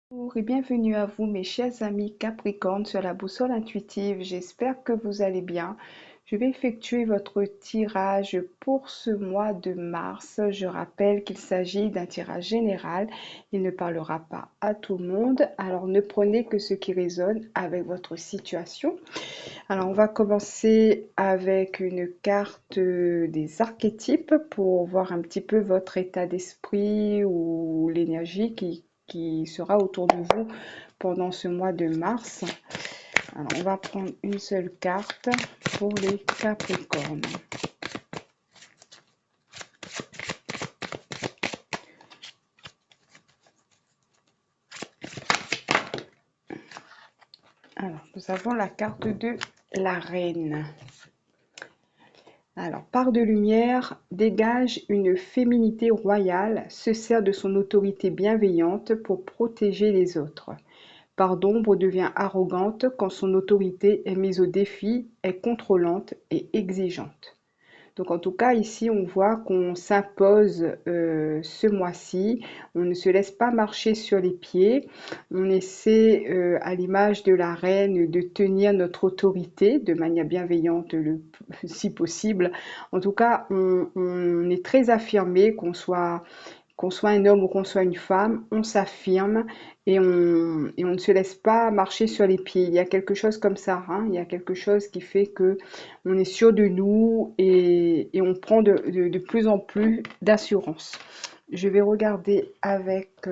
Bonjour et bienvenue à vous mes chers amis Capricorne sur la boussole intuitive. J'espère que vous allez bien. Je vais effectuer votre tirage pour ce mois de mars. Je rappelle qu'il s'agit d'un tirage général. Il ne parlera pas à tout le monde. Alors ne prenez que ce qui résonne avec votre situation. Alors on va commencer avec une carte des archétypes pour voir un petit peu votre état d'esprit ou l'énergie qui sera autour de vous pendant ce mois de mars. Alors, on va prendre une seule carte pour les Capricornes. Alors, nous avons la carte de la Reine. Alors, part de lumière, dégage une féminité royale, se sert de son autorité bienveillante pour protéger les autres. Part d'ombre devient arrogante quand son autorité est mise au défi, est contrôlante et exigeante. Donc en tout cas, ici, on voit qu'on s'impose ce mois-ci. On ne se laisse pas marcher sur les pieds. On essaie, à l'image de la reine, de tenir notre autorité de manière bienveillante, si possible. En tout cas, on est très affirmé, qu'on soit un homme ou qu'on soit une femme, on s'affirme et on ne se laisse pas marcher sur les pieds. Il y a quelque chose comme ça, hein. Il y a quelque chose qui fait que on est sûr de nous et on prend de plus en plus d'assurance. Je vais regarder avec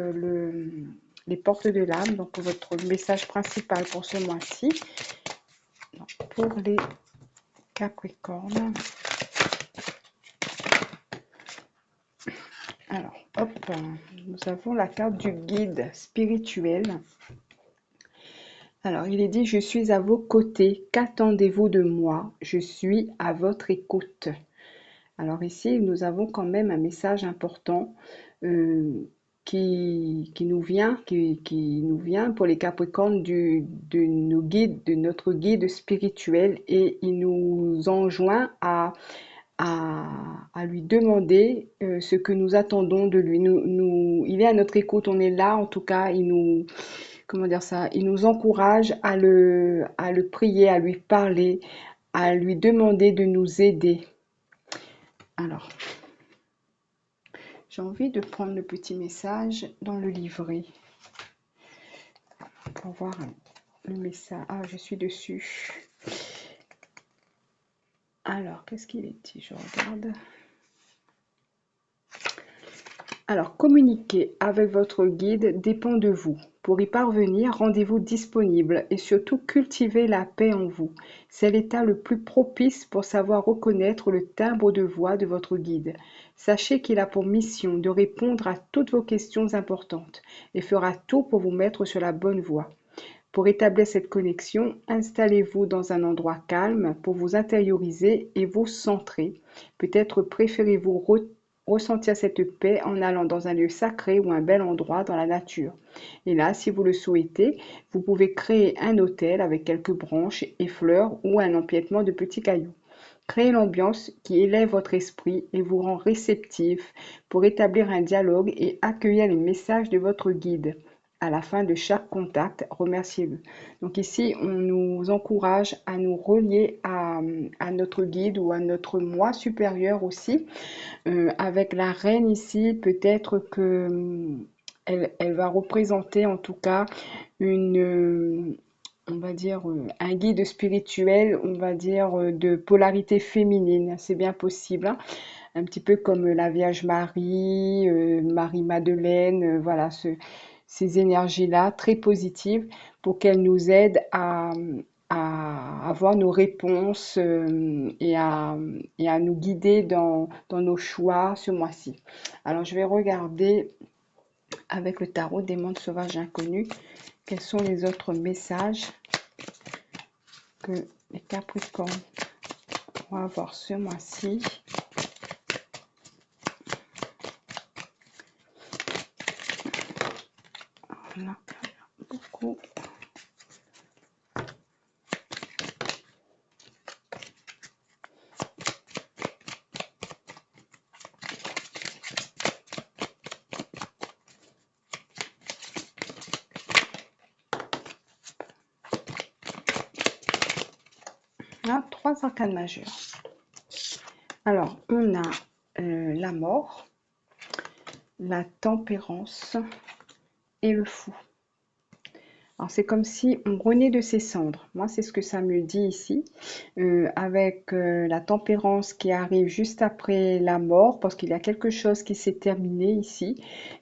les portes de l'âme, donc votre message principal pour ce mois-ci, pour les Capricornes. Alors, hop, nous avons la carte du guide spirituel. Alors, il est dit, je suis à vos côtés, qu'attendez-vous de moi? Je suis à votre écoute. Alors ici, nous avons quand même un message important euh, qui nous vient pour les Capricornes de notre guide spirituel et il nous enjoint à lui demander ce que nous attendons de lui. Il est à notre écoute, on est là en tout cas, comment dire ça, il nous encourage à le prier, à lui parler, à lui demander de nous aider. Alors, j'ai envie de prendre le petit message dans le livret pour voir le message. Ah, je suis dessus. Alors, qu'est-ce qu'il est dit? Je regarde. Alors, communiquer avec votre guide dépend de vous. Pour y parvenir, rendez-vous disponible et surtout cultivez la paix en vous. C'est l'état le plus propice pour savoir reconnaître le timbre de voix de votre guide. Sachez qu'il a pour mission de répondre à toutes vos questions importantes et fera tout pour vous mettre sur la bonne voie. Pour établir cette connexion, installez-vous dans un endroit calme pour vous intérioriser et vous centrer. Peut-être préférez-vous ressentir cette paix en allant dans un lieu sacré ou un bel endroit dans la nature. Et là, si vous le souhaitez, vous pouvez créer un autel avec quelques branches et fleurs ou un empiètement de petits cailloux. Créez l'ambiance qui élève votre esprit et vous rend réceptif pour établir un dialogue et accueillir les messages de votre guide. À la fin de chaque contact, remerciez-le. Donc ici, on nous encourage à nous relier à notre guide ou à notre moi supérieur aussi. Avec la reine ici, peut-être que elle va représenter en tout cas on va dire, un guide spirituel, on va dire, de polarité féminine. C'est bien possible, hein. Un petit peu comme la Vierge Marie, Marie-Madeleine, voilà, ces énergies-là, très positives, pour qu'elles nous aident à avoir nos réponses et à nous guider dans nos choix ce mois-ci. Alors, je vais regarder avec le tarot des mondes sauvages inconnus quels sont les autres messages que les Capricornes vont avoir ce mois-ci. Voilà, beaucoup. Hein, 3 arcanes majeures. Alors, on a la mort, la tempérance et le fou. Alors, c'est comme si on renaît de ses cendres. Moi, c'est ce que ça me dit ici, avec la tempérance qui arrive juste après la mort, parce qu'il y a quelque chose qui s'est terminé ici.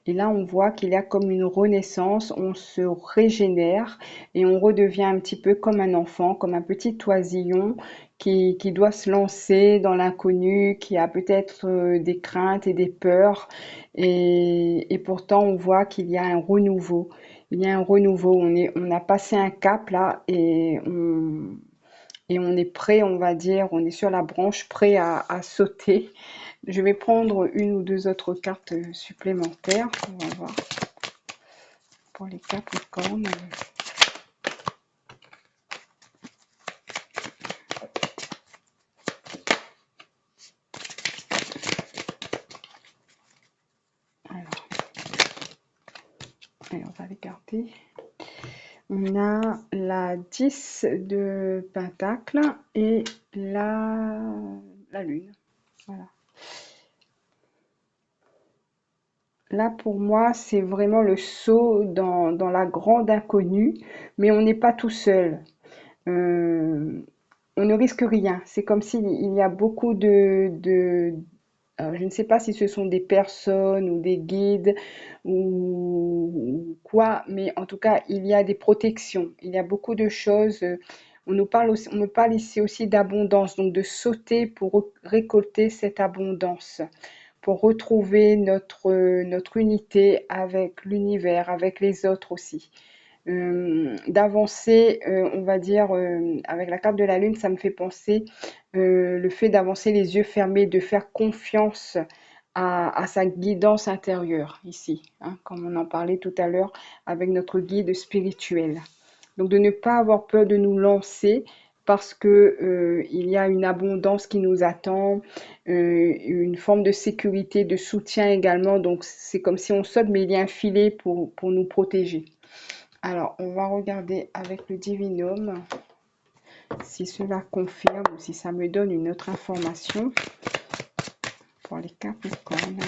Et là, on voit qu'il y a comme une renaissance, on se régénère et on redevient un petit peu comme un enfant, comme un petit oisillon qui doit se lancer dans l'inconnu, qui a peut-être des craintes et des peurs. Et pourtant, on voit qu'il y a un renouveau. Il y a un renouveau, on a passé un cap là et on est prêt, on va dire, on est sur la branche, prêt à sauter. Je vais prendre une ou deux autres cartes supplémentaires, on va voir, pour les Capricornes. Alors, allez, on va les garder. On a la 10 de Pentacle et la Lune. Voilà. Là, pour moi, c'est vraiment le saut dans la grande inconnue, mais on n'est pas tout seul. Euh, on ne risque rien. C'est comme s'il y a beaucoup je ne sais pas si ce sont des personnes ou des guides ou quoi, mais en tout cas, il y a des protections. Il y a beaucoup de choses. On me parle ici aussi d'abondance, donc de sauter pour récolter cette abondance, pour retrouver notre unité avec l'univers, avec les autres aussi. D'avancer, on va dire, avec la carte de la lune, ça me fait penser le fait d'avancer les yeux fermés, de faire confiance à sa guidance intérieure ici, hein, comme on en parlait tout à l'heure avec notre guide spirituel. Donc de ne pas avoir peur de nous lancer parce que il y a une abondance qui nous attend, une forme de sécurité, de soutien également. Donc c'est comme si on saute, mais il y a un filet pour nous protéger. Alors, on va regarder avec le divinum si cela confirme ou si ça me donne une autre information pour les Capricornes.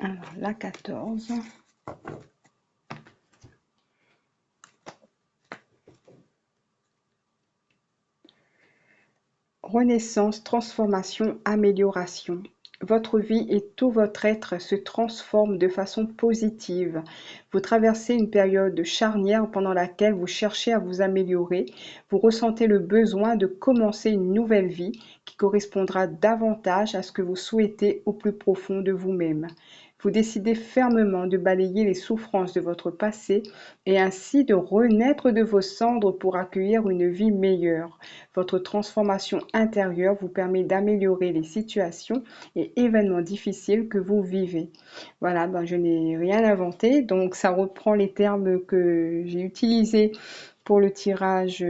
Alors, la 14. Renaissance, transformation, amélioration. Votre vie et tout votre être se transforment de façon positive. Vous traversez une période charnière pendant laquelle vous cherchez à vous améliorer. Vous ressentez le besoin de commencer une nouvelle vie qui correspondra davantage à ce que vous souhaitez au plus profond de vous-même. Vous décidez fermement de balayer les souffrances de votre passé et ainsi de renaître de vos cendres pour accueillir une vie meilleure. Votre transformation intérieure vous permet d'améliorer les situations et événements difficiles que vous vivez. Voilà, ben je n'ai rien inventé, donc ça reprend les termes que j'ai utilisés pour le tirage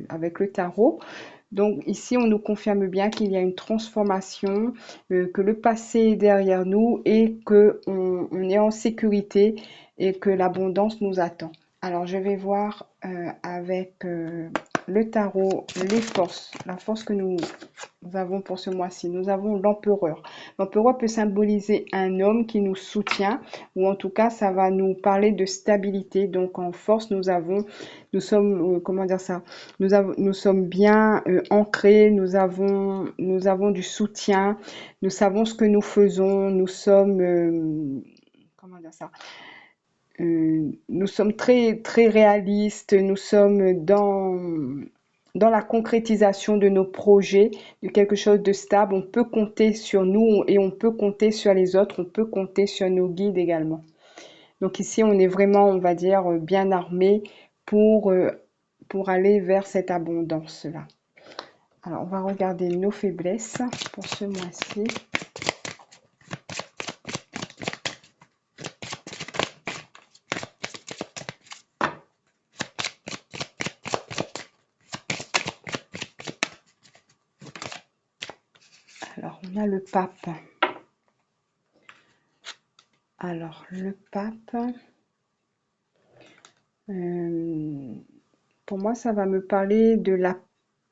avec le tarot. Donc ici, on nous confirme bien qu'il y a une transformation, que le passé est derrière nous et que on est en sécurité et que l'abondance nous attend. Alors, je vais voir avec le tarot les forces, la force que nous avons pour ce mois-ci. Nous avons l'empereur. L'empereur peut symboliser un homme qui nous soutient ou en tout cas, ça va nous parler de stabilité. Donc, en force, nous sommes, comment dire ça? Nous sommes bien ancrés, nous avons du soutien, nous savons ce que nous faisons, nous sommes, comment dire ça? Nous sommes très, très réalistes, nous sommes dans la concrétisation de nos projets, de quelque chose de stable. On peut compter sur nous et on peut compter sur les autres, on peut compter sur nos guides également. Donc ici, on est vraiment, on va dire, bien armé pour, euh, pour aller vers cette abondance-là. Alors, on va regarder nos faiblesses pour ce mois-ci. Alors, on a le pape. Alors, le pape, Pour moi, ça va me parler de la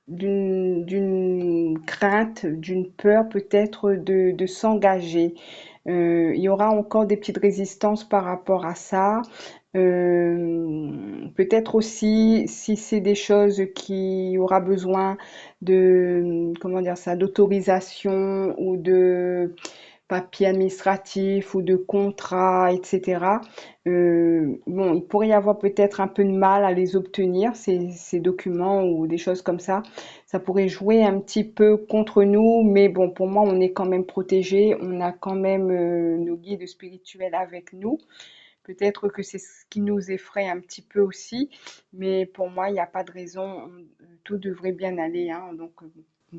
d'une crainte, d'une peur peut-être de s'engager. Il y aura encore des petites résistances par rapport à ça. Peut-être aussi si c'est des choses qui aura besoin de, comment dire ça, d'autorisation ou de papiers administratifs ou de contrats, etc. Bon, il pourrait y avoir peut-être un peu de mal à les obtenir, ces documents ou des choses comme ça. Ça pourrait jouer un petit peu contre nous, mais bon, pour moi, on est quand même protégé. On a quand même nos guides spirituels avec nous. Peut-être que c'est ce qui nous effraie un petit peu aussi, mais pour moi, il n'y a pas de raison. Tout devrait bien aller, hein. Donc,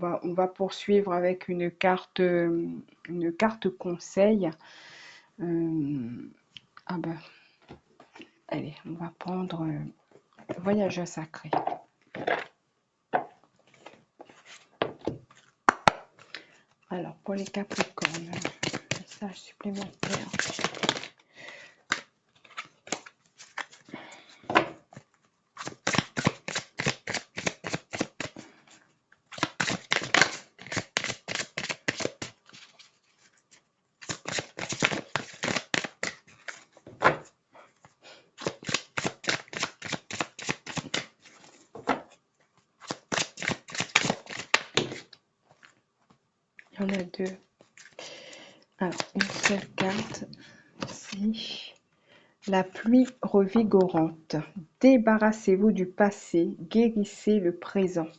on va poursuivre avec une carte conseil. Euh, ah ben, allez, on va prendre Voyageur sacré. Alors, pour les Capricornes, message supplémentaire. Il y en a deux. Alors, une seule carte, ici. La pluie revigorante. Débarrassez-vous du passé, guérissez le présent.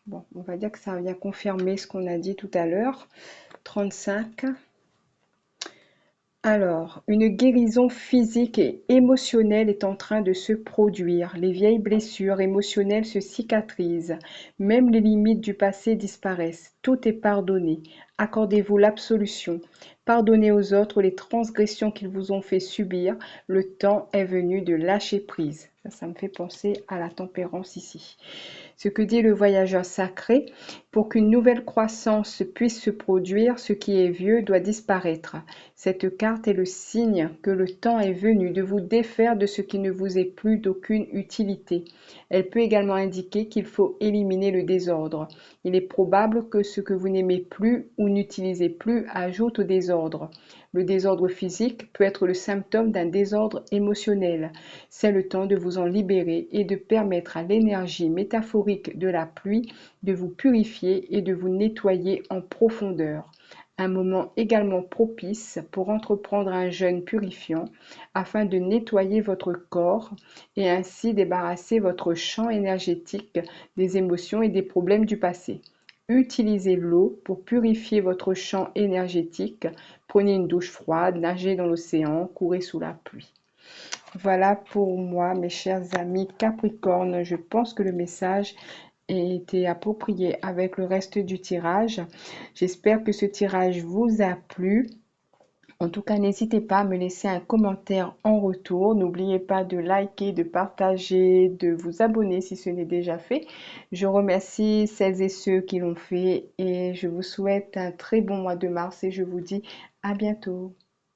Bon, on va dire que ça vient confirmer ce qu'on a dit tout à l'heure. 35. Alors, une guérison physique et émotionnelle est en train de se produire. Les vieilles blessures émotionnelles se cicatrisent. Même les limites du passé disparaissent. Tout est pardonné. Accordez-vous l'absolution. Pardonnez aux autres les transgressions qu'ils vous ont fait subir. Le temps est venu de lâcher prise. Ça me fait penser à la tempérance ici. Ce que dit le voyageur sacré, pour qu'une nouvelle croissance puisse se produire, ce qui est vieux doit disparaître. Cette carte est le signe que le temps est venu de vous défaire de ce qui ne vous est plus d'aucune utilité. Elle peut également indiquer qu'il faut éliminer le désordre. Il est probable que ce que vous n'aimez plus ou n'utilisez plus ajoute au désordre. Le désordre physique peut être le symptôme d'un désordre émotionnel. C'est le temps de vous en libérer et de permettre à l'énergie métaphorique de la pluie de vous purifier et de vous nettoyer en profondeur. Un moment également propice pour entreprendre un jeûne purifiant afin de nettoyer votre corps et ainsi débarrasser votre champ énergétique des émotions et des problèmes du passé. Utilisez l'eau pour purifier votre champ énergétique. Prenez une douche froide, nagez dans l'océan, courez sous la pluie. Voilà pour moi, mes chers amis Capricorne. Je pense que le message été approprié avec le reste du tirage. J'espère que ce tirage vous a plu. En tout cas, n'hésitez pas à me laisser un commentaire en retour. N'oubliez pas de liker, de partager, de vous abonner si ce n'est déjà fait. Je remercie celles et ceux qui l'ont fait et je vous souhaite un très bon mois de mars et je vous dis à bientôt.